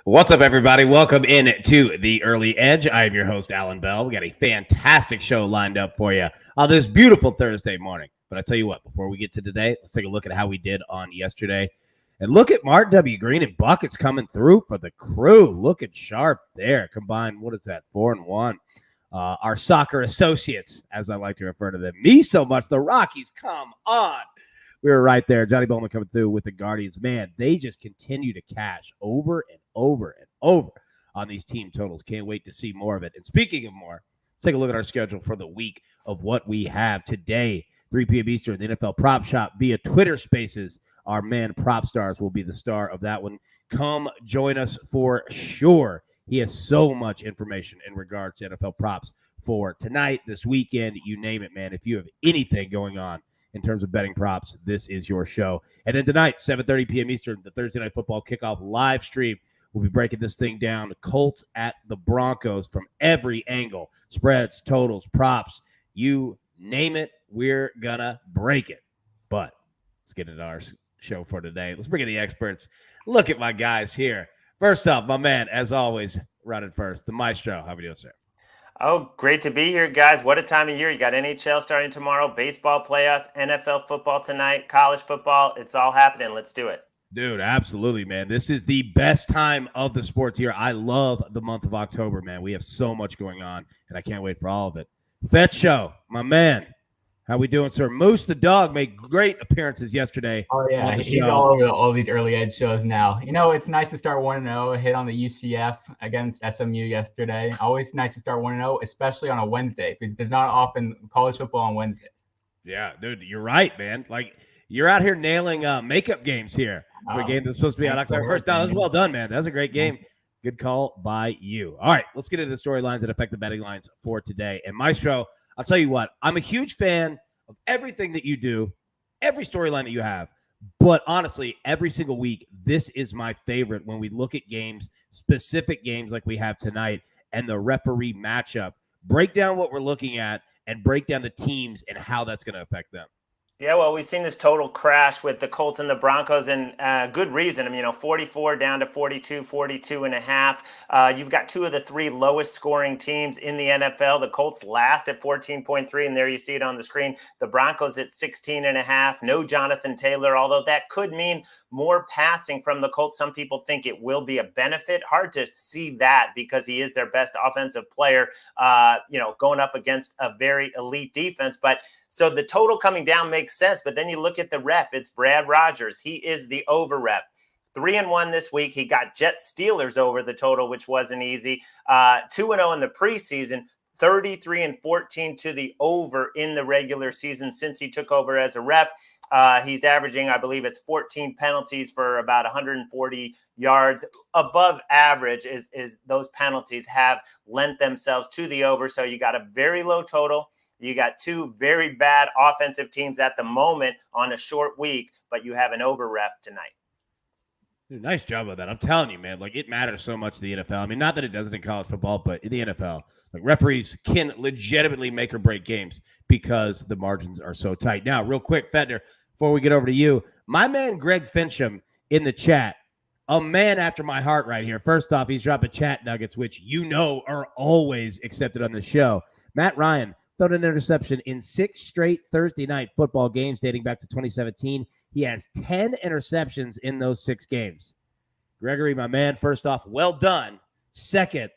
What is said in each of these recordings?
What's up, everybody? Welcome in to The Early Edge. I am your host, Alan Bell. We got a fantastic show lined up for you on this beautiful Thursday morning. But I tell you what, before we get to today, let's take a look at how we did on yesterday. And look at Martin W. Green and buckets coming through for the crew. Looking sharp there. Combined, 4-1. Our soccer associates, as I like to refer to them. Me so much. The Rockies, come on. We were right there. Johnny Bowman coming through with the Guardians. Man, they just continue to cash over and over and over on these team totals. Can't wait to see more of it. And speaking of more, let's take a look at our schedule for the week of what we have today. 3 p.m. Eastern, the NFL Prop Shop via Twitter Spaces. Our man Prop Stars will be the star of that one. Come join us for sure. He has so much information in regards to NFL props for tonight, this weekend, you name it, man. If you have anything going on in terms of betting props, this is your show. And then tonight, 7:30 p.m. Eastern, the Thursday Night Football kickoff live stream. We'll be breaking this thing down. The Colts at the Broncos from every angle. Spreads, totals, props, you name it, we're going to break it. But let's get into our show for today. Let's bring in the experts. Look at my guys here. First off, my man, as always, running first, the maestro. How are you doing, sir? Oh, great to be here, guys. What a time of year. You got NHL starting tomorrow, baseball playoffs, NFL football tonight, college football. It's all happening. Let's do it. Dude, absolutely, man. This is the best time of the sports year. I love the month of October, man. We have so much going on, and I can't wait for all of it. Fetch Show, my man. How we doing, sir? Moose the dog made great appearances yesterday. Oh, yeah. He's all over all these early edge shows now. You know, it's nice to start 1-0, hit on the UCF against SMU yesterday. Always nice to start 1-0, especially on a Wednesday, because there's not often college football on Wednesdays. Yeah, dude, you're right, man. Like, you're out here nailing makeup games here for a game that's supposed to be on October 1st. No, that was well done, man. That was a great game. Good call by you. All right, let's get into the storylines that affect the betting lines for today. And Maestro, I'll tell you what, I'm a huge fan of everything that you do, every storyline that you have. But honestly, every single week, this is my favorite when we look at games, specific games like we have tonight, and the referee matchup. Break down what we're looking at and break down the teams and how that's going to affect them. Yeah, well, we've seen this total crash with the Colts and the Broncos, and good reason. I mean, 44 down to 42, 42.5. You've got two of the three lowest scoring teams in the NFL. The Colts last at 14.3, and there you see it on the screen. The Broncos at 16.5. No Jonathan Taylor, although that could mean more passing from the Colts. Some people think it will be a benefit. Hard to see that because he is their best offensive player, going up against a very elite defense. But so the total coming down makes sense, but then you look at the ref. It's Brad Rogers. He is the over ref. 3-1 this week. He got Jets Steelers over the total, which wasn't easy. 2-0 in the preseason. 33-14 to the over in the regular season since he took over as a ref. He's averaging, I believe it's 14 penalties for about 140 yards. Above average is those penalties have lent themselves to the over. So you got a very low total. You got two very bad offensive teams at the moment on a short week, but you have an over ref tonight. Dude, nice job of that. I'm telling you, man, like it matters so much to the NFL. I mean, not that it doesn't in college football, but in the NFL, like referees can legitimately make or break games because the margins are so tight. Now, real quick, Fedner, before we get over to you, my man Greg Fincham in the chat, a man after my heart right here. First off, he's dropping chat nuggets, which you know are always accepted on the show. Matt Ryan thrown an interception in 6 straight Thursday night football games dating back to 2017. He has 10 interceptions in those 6 games. Gregory, my man, first off, well done. Second,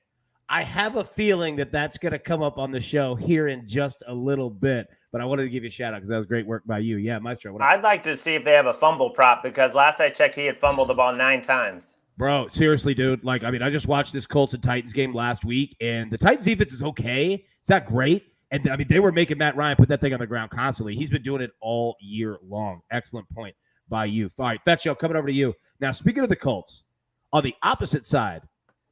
I have a feeling that that's going to come up on the show here in just a little bit, but I wanted to give you a shout out because that was great work by you. Yeah, Maestro. I'd like to see if they have a fumble prop because last I checked, he had fumbled the ball 9 times. Bro, seriously, dude. Like, I mean, I just watched this Colts and Titans game last week, and the Titans defense is okay. It's not great. And, I mean, they were making Matt Ryan put that thing on the ground constantly. He's been doing it all year long. Excellent point by you. All right, Fetch Show, coming over to you. Now, speaking of the Colts, on the opposite side,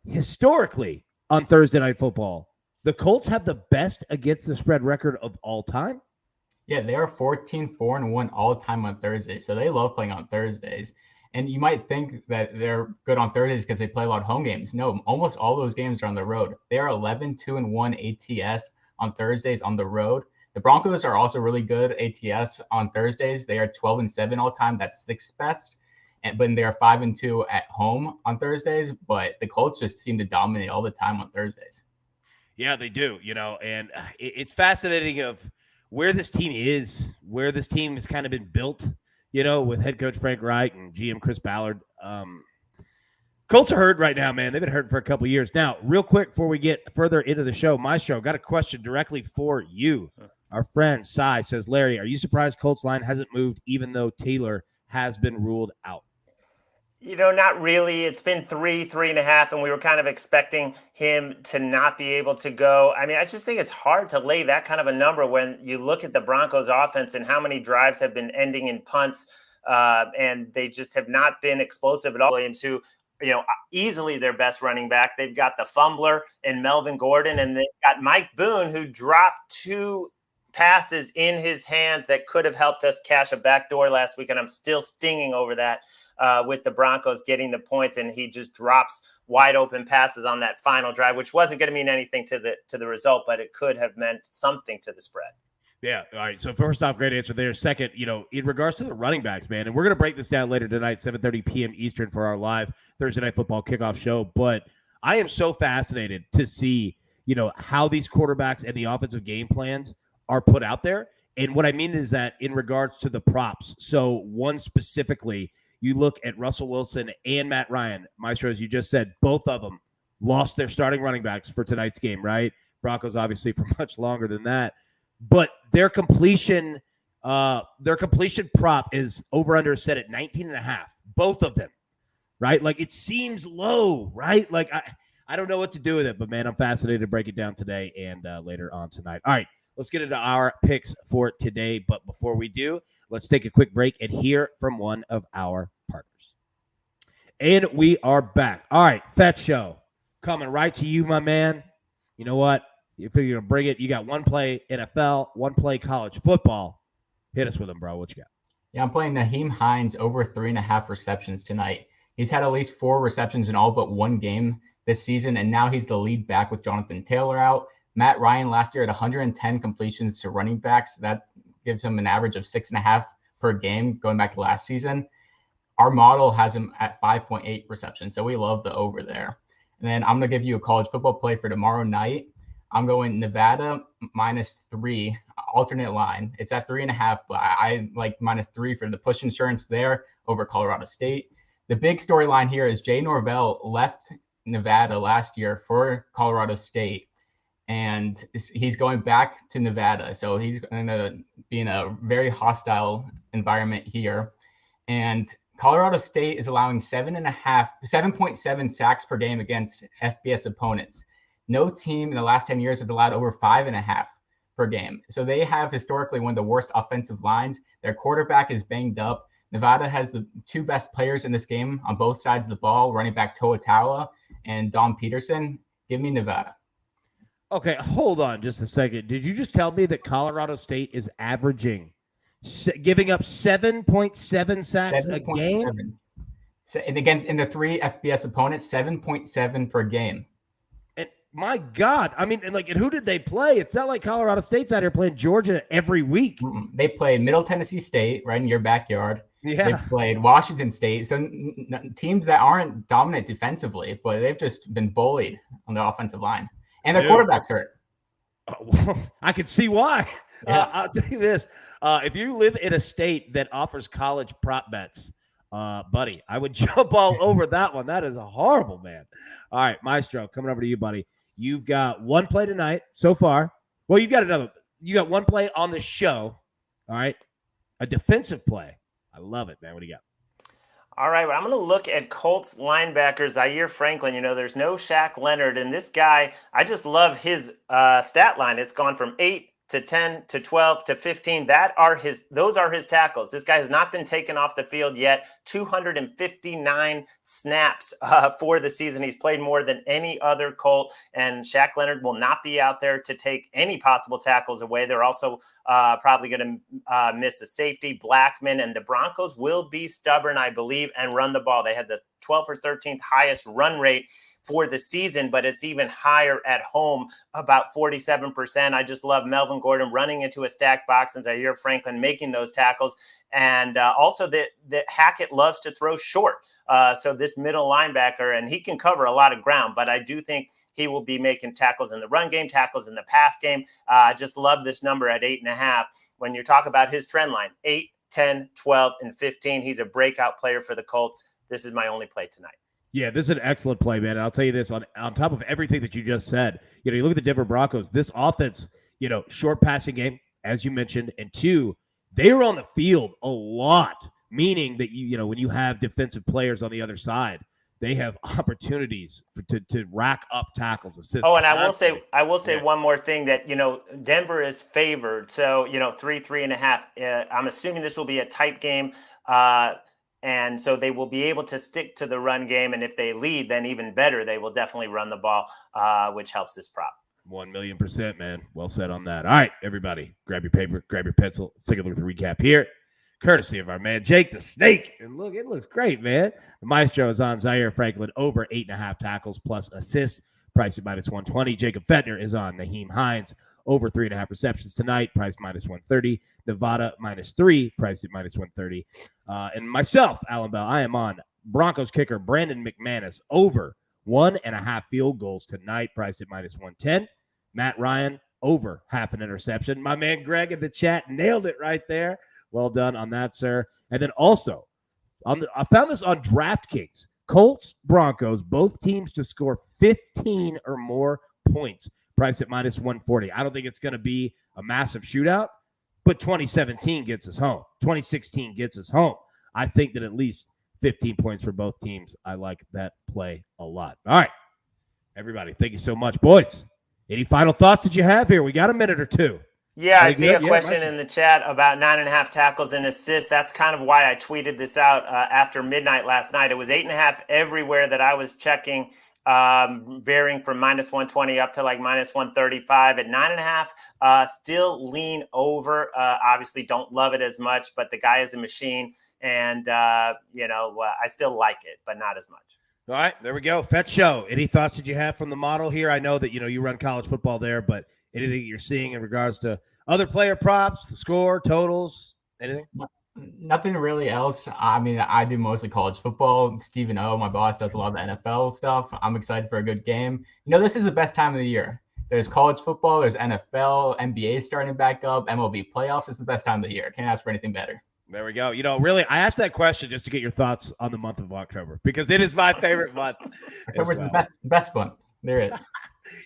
historically on Thursday Night Football, the Colts have the best against the spread record of all time. Yeah, they are 14-4-1 all time on Thursdays, so they love playing on Thursdays. And you might think that they're good on Thursdays because they play a lot of home games. No, almost all those games are on the road. They are 11-2-1 ATS on Thursdays on the road. The Broncos are also really good ATS on Thursdays. They are 12-7 all time. That's 6th best. but they're 5-2 at home on Thursdays. But the Colts just seem to dominate all the time on Thursdays. Yeah, they do, and it's fascinating of where this team is, where this team has kind of been built, with head coach Frank Reich and GM Chris Ballard. Colts are hurt right now, man. They've been hurt for a couple of years. Now, real quick, before we get further into the show, got a question directly for you. Our friend Cy says, Larry, are you surprised Colts line hasn't moved even though Taylor has been ruled out? Not really. It's been 3.5, and we were kind of expecting him to not be able to go. I mean, I just think it's hard to lay that kind of a number when you look at the Broncos offense and how many drives have been ending in punts, and they just have not been explosive at all. Williams, who, easily their best running back. They've got the fumbler in Melvin Gordon, and they've got Mike Boone, who dropped 2 passes in his hands that could have helped us cash a backdoor last week, and I'm still stinging over that. With the Broncos getting the points, and he just drops wide open passes on that final drive, which wasn't going to mean anything to the result, but it could have meant something to the spread. Yeah. All right. So first off, great answer there. Second, in regards to the running backs, man, and we're going to break this down later tonight, 7:30 p.m. Eastern for our live Thursday Night Football kickoff show. But I am so fascinated to see, how these quarterbacks and the offensive game plans are put out there. And what I mean is that in regards to the props, so one specifically, you look at Russell Wilson and Matt Ryan, Maestro, as you just said, both of them lost their starting running backs for tonight's game, right? Broncos obviously for much longer than that. But their completion prop is over under set at 19.5. Both of them, right? Like it seems low, right? Like I don't know what to do with it, but man, I'm fascinated to break it down today and later on tonight. All right, let's get into our picks for today. But before we do, let's take a quick break and hear from one of our partners. And we are back. All right, Fetch Show coming right to you, my man. You know what? If you're going to bring it, you got one play NFL, one play college football. Hit us with them, bro. What you got? Yeah, I'm playing Naheem Hines over 3.5 receptions tonight. He's had at least 4 receptions in all but one game this season, and now he's the lead back with Jonathan Taylor out. Matt Ryan last year had 110 completions to running backs. That gives him an average of 6.5 per game going back to last season. Our model has him at 5.8 receptions, so we love the over there. And then I'm going to give you a college football play for tomorrow night. I'm going Nevada -3, alternate line. It's at 3.5, but I like -3 for the push insurance there over Colorado State. The big storyline here is Jay Norvell left Nevada last year for Colorado State, and he's going back to Nevada. So he's going to be in a very hostile environment here. And Colorado State is allowing 7.7 sacks per game against FBS opponents. No team in the last 10 years has allowed over 5.5 per game. So they have historically one of the worst offensive lines. Their quarterback is banged up. Nevada has the 2 best players in this game on both sides of the ball, running back Toa Taua and Dom Peterson. Give me Nevada. Okay, hold on just a second. Did you just tell me that Colorado State is averaging, giving up 7.7 sacks a game? And against in the 3 FBS opponents, 7.7 per game. And my God, I mean, and who did they play? It's not like Colorado State's out here playing Georgia every week. They played Middle Tennessee State right in your backyard. Yeah. They played Washington State. So teams that aren't dominant defensively, but they've just been bullied on the offensive line. And their quarterback's hurt. Well, I can see why. Yeah. I'll tell you this. If you live in a state that offers college prop bets, buddy, I would jump all over that one. That is a horrible, man. All right, Maestro, coming over to you, buddy. You've got one play tonight so far. Well, you got one play on the show. All right. A defensive play. I love it, man. What do you got? All right, well, I'm going to look at Colts linebacker Zaire Franklin. There's no Shaq Leonard, and this guy, I just love his stat line. It's gone from 8 to 10 to 12 to 15. Those are his tackles. This guy has not been taken off the field yet. 259 snaps for the season. He's played more than any other Colt, and Shaq Leonard will not be out there to take any possible tackles away. They're also probably going to miss a safety, Blackman, and the Broncos will be stubborn, I believe, and run the ball. They had the 12th or 13th highest run rate for the season, but it's even higher at home, about 47%. I just love Melvin Gordon running into a stacked box and Zaire Franklin making those tackles. And also that Hackett loves to throw short. So this middle linebacker, and he can cover a lot of ground, but I do think he will be making tackles in the run game, tackles in the pass game. I just love this number at 8.5. When you talk about his trend line, 8, 10, 12, and 15, he's a breakout player for the Colts. This is my only play tonight. Yeah, this is an excellent play, man. And I'll tell you this, on top of everything that you just said, you look at the Denver Broncos, this offense, short passing game, as you mentioned, and 2, they were on the field a lot, meaning that when you have defensive players on the other side, they have opportunities to rack up tackles, assists. Oh, and I will say one more thing that, Denver is favored. So, 3.5. I'm assuming this will be a tight game. And so they will be able to stick to the run game. And if they lead, then even better, they will definitely run the ball, which helps this prop. 1,000,000%, man. Well said on that. All right, everybody, grab your paper, grab your pencil. Let's take a look at the recap here, courtesy of our man, Jake the Snake. And look, it looks great, man. The Maestro is on Zaire Franklin over 8.5 tackles plus assists, priced at -120. Jacob Fettner is on Naheem Hines over 3.5 receptions tonight, priced -130. Nevada -3, priced at -130. And myself, Alan Bell, I am on Broncos kicker Brandon McManus over 1.5 field goals tonight, priced at -110. Matt Ryan over half an interception. My man Greg in the chat nailed it right there. Well done on that, sir. And then also, I found this on DraftKings. Colts, Broncos, both teams to score 15 or more points, priced at -140. I don't think it's going to be a massive shootout, but 2017 gets us home. 2016 gets us home. I think that at least 15 points for both teams. I like that play a lot. All right, everybody, thank you so much. Boys, any final thoughts that you have here? We got a minute or two. Yeah, I see a question in the chat about 9.5 tackles and assists. That's kind of why I tweeted this out after midnight last night. It was 8.5 everywhere that I was checking, varying from -120 up to like -135. At 9.5, still lean over. Obviously, don't love it as much, but the guy is a machine, and I still like it, but not as much. All right, there we go. Fetch Show. Any thoughts that you have from the model here? I know that you run college football there, but anything you're seeing in regards to other player props, the score, totals, anything? Nothing really else. I mean, I do mostly college football. Stephen O, my boss, does a lot of the NFL stuff. I'm excited for a good game. This is the best time of the year. There's college football, there's NFL, NBA starting back up, MLB playoffs. It's the best time of the year. Can't ask for anything better. There we go. Really, I asked that question just to get your thoughts on the month of October because it is my favorite month. October's the best month there is.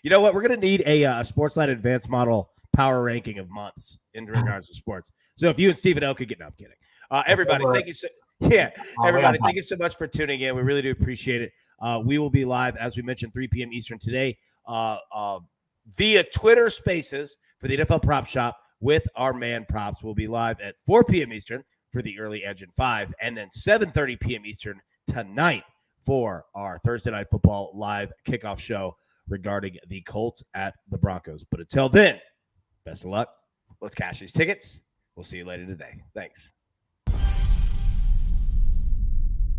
You know what? We're going to need a SportsLine advanced model power ranking of months in regards to sports. So if you and Stephen O could get, no, I'm kidding. Everybody, thank you. Everybody, thank you so much for tuning in. We really do appreciate it. We will be live, as we mentioned, 3 p.m. Eastern today via Twitter Spaces for the NFL Prop Shop with our man Props. We'll be live at 4 p.m. Eastern for the Early Edge and 5, and then 7:30 p.m. Eastern tonight for our Thursday Night Football live kickoff show regarding the Colts at the Broncos. But until then, best of luck. Let's cash these tickets. We'll see you later today. Thanks.